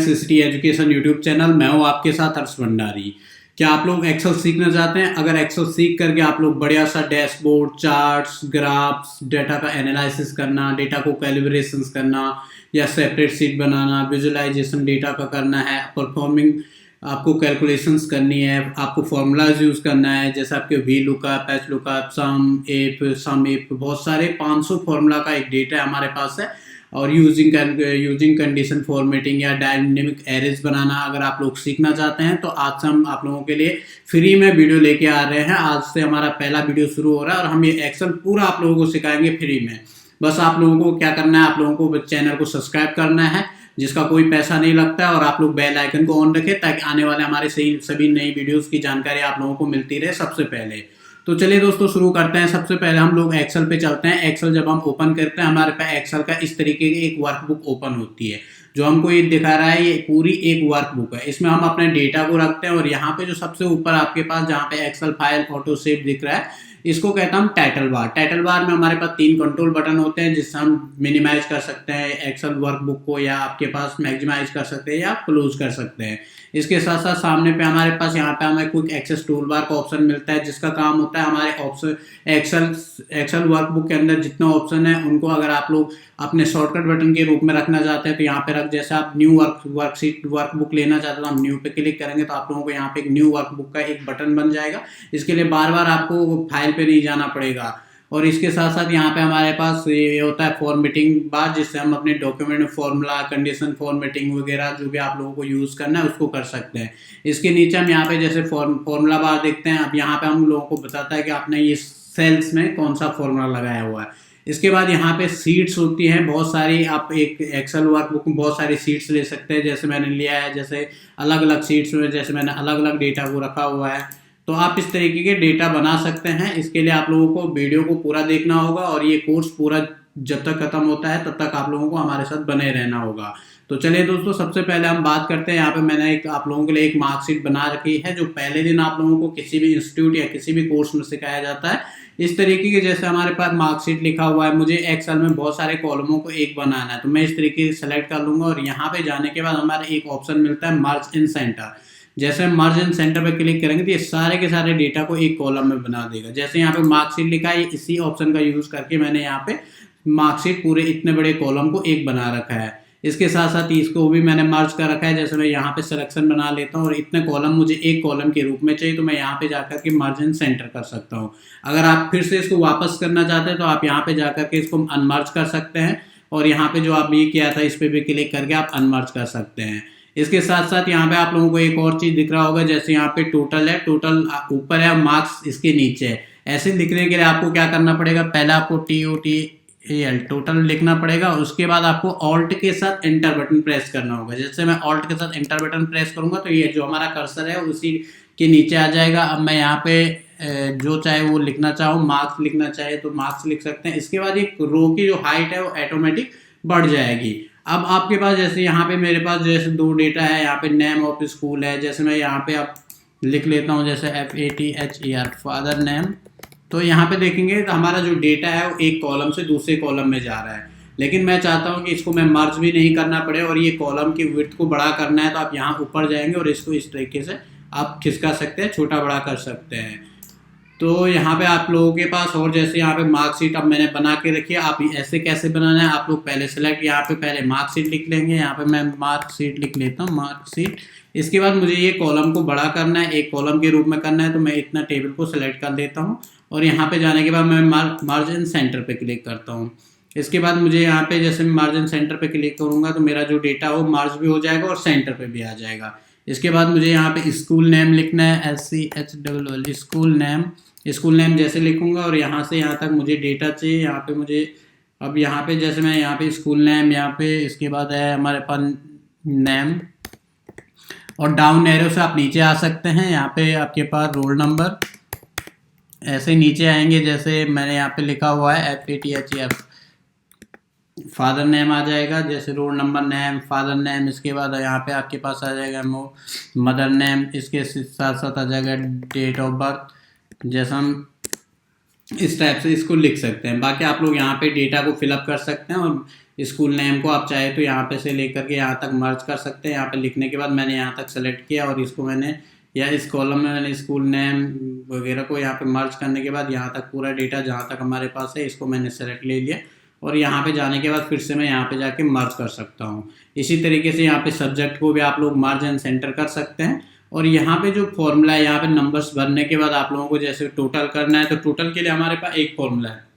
City education YouTube channel. मैं हूँ आपके साथ हर्ष भंडारी। क्या आप लोग एक्सेल सीखना चाहते हैं? अगर एक्सेल सीख करके आप लोग बढ़िया सा डैशबोर्ड, चार्ट्स, ग्राफ्स, डेटा का एनालिसिस करना, डेटा को कैलिब्रेशन करना या सेपरेट शीट बनाना, विजुअलाइजेशन डेटा का करना है, परफॉर्मिंग आपको कैलकुलेशंस करनी है, आपको फॉर्मूलाज यूज़ करना है, जैसे आपके V lookup, H lookup, sum if बहुत सारे 500 फार्मूला का एक डेटा हमारे पास है। और यूजिंग कंडीशन फॉर्मेटिंग या डायनेमिक एरेज बनाना अगर आप लोग सीखना चाहते हैं तो आज से हम आप लोगों के लिए फ्री में वीडियो लेके आ रहे हैं। आज से हमारा पहला वीडियो शुरू हो रहा है और हम ये एक्सेल पूरा आप लोगों को सिखाएंगे फ्री में। बस आप लोगों को क्या करना है, आप लोगों को चैनल को सब्सक्राइब करना है जिसका कोई पैसा नहीं लगता है, और आप लोग बेल आइकन को ऑन रखें ताकि आने वाले हमारे सभी नई वीडियोस की जानकारी आप लोगों को मिलती रहे सबसे पहले। तो चलिए दोस्तों शुरू करते हैं। सबसे पहले हम लोग एक्सेल पे चलते हैं। एक्सेल जब हम ओपन करते हैं हमारे पास एक्सेल का इस तरीके की एक वर्कबुक ओपन होती है। जो हमको ये दिखा रहा है ये पूरी एक वर्कबुक है। इसमें हम अपने डेटा को रखते हैं और यहाँ पे जो सबसे ऊपर आपके पास जहाँ पे एक्सेल फाइल ऑटो सेव दिख रहा है इसको कहता हम टाइटल बार। टाइटल बार में हमारे पास 3 कंट्रोल बटन होते हैं जिससे हम मिनिमाइज कर सकते हैं एक्सेल वर्कबुक को, या आपके पास मैक्सिमाइज कर सकते हैं या क्लोज कर सकते हैं। इसके साथ साथ सामने पे हमारे पास यहाँ पे हमें क्विक एक्सेस टूल बार का ऑप्शन मिलता है जिसका काम होता है हमारे ऑप्शन एक्सेल वर्कबुक के अंदर जितने ऑप्शन है उनको अगर आप लोग अपने शॉर्टकट बटन के रूप में रखना चाहते हैं तो यहाँ पे रख, जैसे आप न्यू वर्कशीट वर्कबुक लेना चाहते हैं तो हम न्यू पे क्लिक करेंगे तो आप लोगों को यहाँ पे एक न्यू वर्कबुक का एक बटन बन जाएगा। इसके लिए बार बार आपको फाइल पे नहीं जाना पड़ेगा। और इसके साथ साथ यहाँ पे हमारे पास ये होता है फॉर्मेटिंग बार जिससे हम अपने डॉक्यूमेंट में फॉर्मूला, कंडीशन फॉर्मेटिंग वगैरह जो भी आप लोगों को यूज़ करना है उसको कर सकते हैं। इसके नीचे हम यहाँ पे जैसे फॉर्मूला बार देखते हैं। अब यहाँ पे हम लोगों को बताता है कि आपने ये सेल्स में कौन सा फॉर्मूला लगाया हुआ है। इसके बाद यहाँ पे सीट्स होती हैं बहुत सारी। आप एक एक्सेल वर्कबुक में बहुत सारी सीट्स ले सकते हैं, जैसे मैंने लिया है, जैसे अलग अलग सीट्स में जैसे मैंने अलग अलग डेटा को रखा हुआ है। तो आप इस तरीके के डेटा बना सकते हैं। इसके लिए आप लोगों को वीडियो को पूरा देखना होगा और ये कोर्स पूरा जब तक खत्म होता है तब तक आप लोगों को हमारे साथ बने रहना होगा। तो चलिए दोस्तों सबसे पहले हम बात करते हैं। यहाँ पे मैंने एक आप लोगों के लिए एक मार्कशीट बना रखी है जो पहले दिन आप लोगों को किसी भी इंस्टीट्यूट या किसी भी कोर्स में सिखाया जाता है। इस तरीके के जैसे हमारे पास मार्कशीट लिखा हुआ है, मुझे एक्सेल में बहुत सारे कॉलमों को एक बनाना है तो मैं इस तरीके से सेलेक्ट कर लूंगा और यहाँ पे जाने के बाद हमारे एक ऑप्शन मिलता है मर्ज इन सेंटर। जैसे हम मर्ज इन सेंटर पे क्लिक करेंगे तो ये सारे के सारे डेटा को एक कॉलम में बना देगा। जैसे यहाँ पे मार्कशीट लिखा है, इसी ऑप्शन का यूज करके मैंने यहाँ पे मार्कशीट पूरे इतने बड़े कॉलम को एक बना रखा है। इसके साथ साथ इसको भी मैंने मर्ज कर रखा है। जैसे मैं यहाँ पे सिलेक्शन बना लेता हूँ और इतने कॉलम मुझे एक कॉलम के रूप में चाहिए तो मैं यहाँ पे जाकर के मर्ज इन सेंटर कर सकता हूँ। अगर आप फिर से इसको वापस करना चाहते हैं तो आप यहाँ पे जाकर के इसको अनमर्ज कर सकते हैं और यहाँ पे जो आप ये किया था इस पर भी क्लिक करके आप अनमर्ज कर सकते हैं। इसके साथ साथ यहाँ पे आप लोगों को एक और चीज दिख रहा होगा, जैसे यहाँ पे टोटल है, टोटल ऊपर है, मार्क्स इसके नीचे है। ऐसे लिखने के लिए आपको क्या करना पड़ेगा, पहले आपको TOTAL टोटल लिखना पड़ेगा। उसके बाद आपको ऑल्ट के साथ एंटर बटन प्रेस करना होगा। जैसे मैं ऑल्ट के साथ एंटर बटन प्रेस करूंगा तो ये जो हमारा कर्सर है उसी के नीचे आ जाएगा। अब मैं यहाँ पे जो चाहे वो लिखना चाहूँ, मार्क्स लिखना चाहे तो मार्क्स लिख सकते हैं। इसके बाद एक रो की जो हाइट है वो ऑटोमेटिक बढ़ जाएगी। अब आपके पास जैसे यहाँ पे मेरे पास जैसे 2 डेटा है, यहाँ पे नेम ऑफ स्कूल है, जैसे मैं यहाँ पे अब लिख लेता हूँ जैसे FATHER फादर नेम। तो यहाँ पे देखेंगे तो हमारा जो डेटा है वो एक कॉलम से दूसरे कॉलम में जा रहा है। लेकिन मैं चाहता हूँ कि इसको मैं मर्ज भी नहीं करना पड़े और ये कॉलम की विड्थ को बड़ा करना है तो आप यहाँ ऊपर जाएंगे और इसको इस तरीके से आप खिसका सकते हैं, छोटा बड़ा कर सकते हैं। तो यहाँ पे आप लोगों के पास और जैसे यहाँ पे मार्कशीट अब मैंने बना के रखी है। आप ऐसे कैसे बनाना है, आप लोग पहले सेलेक्ट यहाँ पे पहले मार्कशीट लिख लेंगे। यहाँ पे मैं मार्कशीट लिख लेता हूँ, मार्कशीट। इसके बाद मुझे ये कॉलम को बड़ा करना है, एक कॉलम के रूप में करना है तो मैं इतना टेबल को सेलेक्ट कर देता हूँ और यहाँ पे जाने के बाद मैं मर्ज इन सेंटर पे क्लिक करता हूँ। इसके बाद मुझे यहाँ पे जैसे मैं मर्ज इन सेंटर पे क्लिक करूँगा तो मेरा जो डेटा हो मर्ज भी हो जाएगा और सेंटर पे भी आ जाएगा। इसके बाद मुझे यहाँ पे स्कूल नेम लिखना है, SCHOOL स्कूल नेम जैसे लिखूंगा और यहाँ से यहाँ तक मुझे डेटा चाहिए। यहाँ पे मुझे अब यहाँ पे जैसे मैं यहाँ पे स्कूल नेम, यहाँ पे इसके बाद है हमारे पास नेम और डाउन एरो से आप नीचे आ सकते हैं। यहाँ पे आपके पास रोल नंबर, ऐसे नीचे आएंगे जैसे मैंने यहाँ पे लिखा हुआ है FATHER फादर नेम आ जाएगा, जैसे roll number, name, father name. इसके बाद यहाँ पे आपके पास आ जाएगा मदर नेम। इसके साथ साथ आ जाएगा डेट ऑफ बर्थ। जैसा हम इस टाइप से इसको लिख सकते हैं। बाकी आप लोग यहाँ पे डेटा को फिलअप कर सकते हैं और स्कूल नेम को आप चाहे तो यहाँ पे से लेकर के यहाँ तक मर्ज कर सकते हैं। यहाँ पे लिखने के बाद मैंने यहाँ तक सेलेक्ट किया और इसको मैंने या इस कॉलम में मैंने स्कूल नेम वगैरह को यहाँ पे मर्ज करने के बाद यहाँ तक पूरा डेटा जहाँ तक हमारे पास है इसको मैंने सेलेक्ट ले लिया और यहाँ पे जाने के बाद फिर से मैं यहाँ पे जाके मर्ज कर सकता हूँ। इसी तरीके से यहाँ पे सब्जेक्ट को भी आप लोग मर्ज एंड सेंटर कर सकते हैं। और यहाँ पे जो फॉर्मूला है, यहाँ पे नंबर्स भरने के बाद आप लोगों को जैसे टोटल करना है तो टोटल के लिए हमारे पास एक फॉर्मूला है।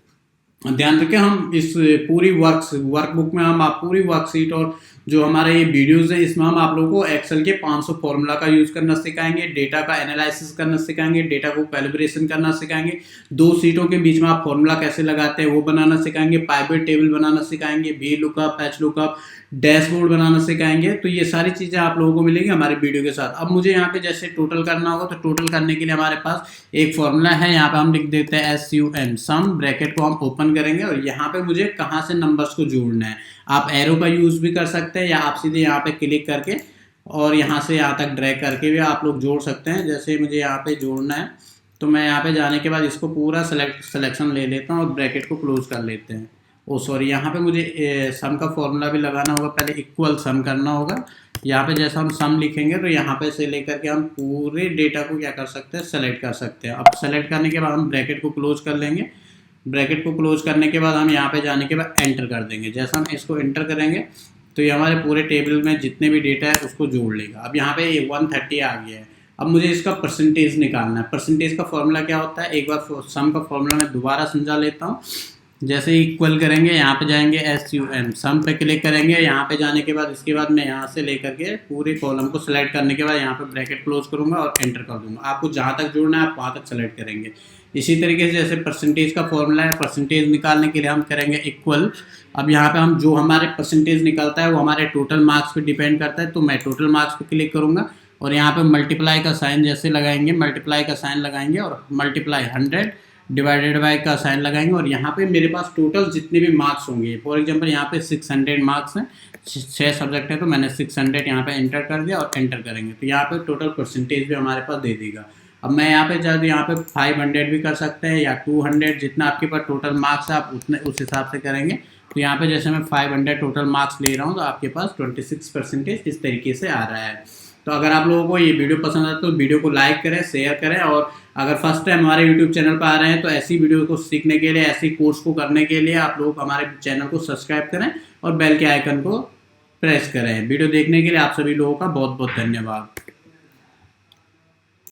ध्यान रखें, हम इस पूरी वर्कबुक में हम आप पूरी वर्कशीट और जो हमारे ये वीडियोस हैं इसमें हम आप लोगों को एक्सेल के 500 फॉर्मूला का यूज करना सिखाएंगे, डेटा का एनालिसिस करना सिखाएंगे, डेटा को कैलिब्रेशन करना सिखाएंगे, 2 सीटों के बीच में आप फॉर्मूला कैसे लगाते हैं वो बनाना सिखाएंगे, पाइवट टेबल बनाना सिखाएंगे, V lookup, H lookup, dashboard बनाना सिखाएंगे। तो ये सारी चीज़ें आप लोगों को मिलेंगी हमारे वीडियो के साथ। अब मुझे यहाँ पे जैसे टोटल करना होगा तो टोटल करने के लिए हमारे पास एक फॉर्मूला है, यहाँ पे हम लिख देते हैं SUM, सम, ब्रैकेट को हम ओपन करेंगे और यहाँ पे मुझे कहाँ से नंबर्स को जोड़ना है। आप एरो का यूज़ भी कर सकते हैं या आप सीधे यहाँ पे क्लिक करके और यहाँ से यहाँ तक ड्रैग करके भी आप लोग जोड़ सकते हैं। जैसे मुझे यहाँ पे जोड़ना है तो मैं यहाँ पे जाने के बाद इसको पूरा सिलेक्शन ले लेता हूँ और ब्रैकेट को क्लोज कर लेते हैं। सॉरी, यहाँ पे मुझे सम का फॉर्मूला भी लगाना होगा, पहले इक्वल सम करना होगा। यहाँ पे जैसा हम सम लिखेंगे तो यहाँ पे से लेकर के हम पूरे डेटा को क्या कर सकते हैं, सेलेक्ट कर सकते हैं। अब सेलेक्ट करने के बाद हम ब्रैकेट को क्लोज कर लेंगे। ब्रैकेट को क्लोज करने के बाद हम यहाँ पे जाने के बाद एंटर कर देंगे। जैसा हम इसको एंटर करेंगे तो ये हमारे पूरे टेबल में जितने भी डेटा है उसको जोड़ लेगा। अब यहाँ पे 130 आ गया है। अब मुझे इसका परसेंटेज निकालना है। परसेंटेज का फॉर्मूला क्या होता है, एक बार सम का फॉर्मूला मैं दोबारा समझा लेता हूँ। जैसे इक्वल करेंगे, यहाँ पे जाएंगे SUM, सम पे क्लिक करेंगे। यहाँ पे जाने के बाद इसके बाद मैं यहाँ से लेकर के पूरे कॉलम को सेलेक्ट करने के बाद यहाँ पे ब्रैकेट क्लोज करूँगा और एंटर कर दूँगा। आपको जहाँ तक जोड़ना है आप वहाँ तक सेलेक्ट करेंगे। इसी तरीके से जैसे परसेंटेज का फॉर्मूला है, परसेंटेज निकालने के लिए हम करेंगे इक्वल। अब यहाँ पे हम जो हमारे परसेंटेज निकलता है वो हमारे टोटल मार्क्स पे डिपेंड करता है, तो मैं टोटल मार्क्स पे क्लिक करूँगा और यहाँ पे मल्टीप्लाई का साइन जैसे लगाएंगे, मल्टीप्लाई का साइन लगाएंगे और मल्टीप्लाई 100 डिवाइडेड बाय का साइन लगाएंगे और यहाँ पे मेरे पास टोटल जितने भी मार्क्स होंगे, फॉर एग्जांपल यहाँ पे 600 मार्क्स हैं, 6 सब्जेक्ट है तो मैंने 600 यहाँ पे एंटर कर दिया और एंटर करेंगे तो यहाँ पे टोटल परसेंटेज भी हमारे पास दे देगा। अब मैं यहाँ पे चाहे तो यहाँ पे 500 भी कर सकते हैं या 200, जितना आपके पास टोटल मार्क्स है आप उतने उस हिसाब से करेंगे। तो यहाँ पे जैसे मैं 500 टोटल मार्क्स ले रहा हूँ तो आपके पास 26% इस तरीके से आ रहा है। तो अगर आप लोगों को ये वीडियो पसंद आता है तो वीडियो को लाइक करें, शेयर करें और अगर फर्स्ट टाइम हमारे यूट्यूब चैनल पर आ रहे हैं तो ऐसी वीडियो को सीखने के लिए, ऐसी कोर्स को करने के लिए आप लोग हमारे चैनल को सब्सक्राइब करें और बेल के आइकन को प्रेस करें। वीडियो देखने के लिए आप सभी लोगों का बहुत बहुत धन्यवाद।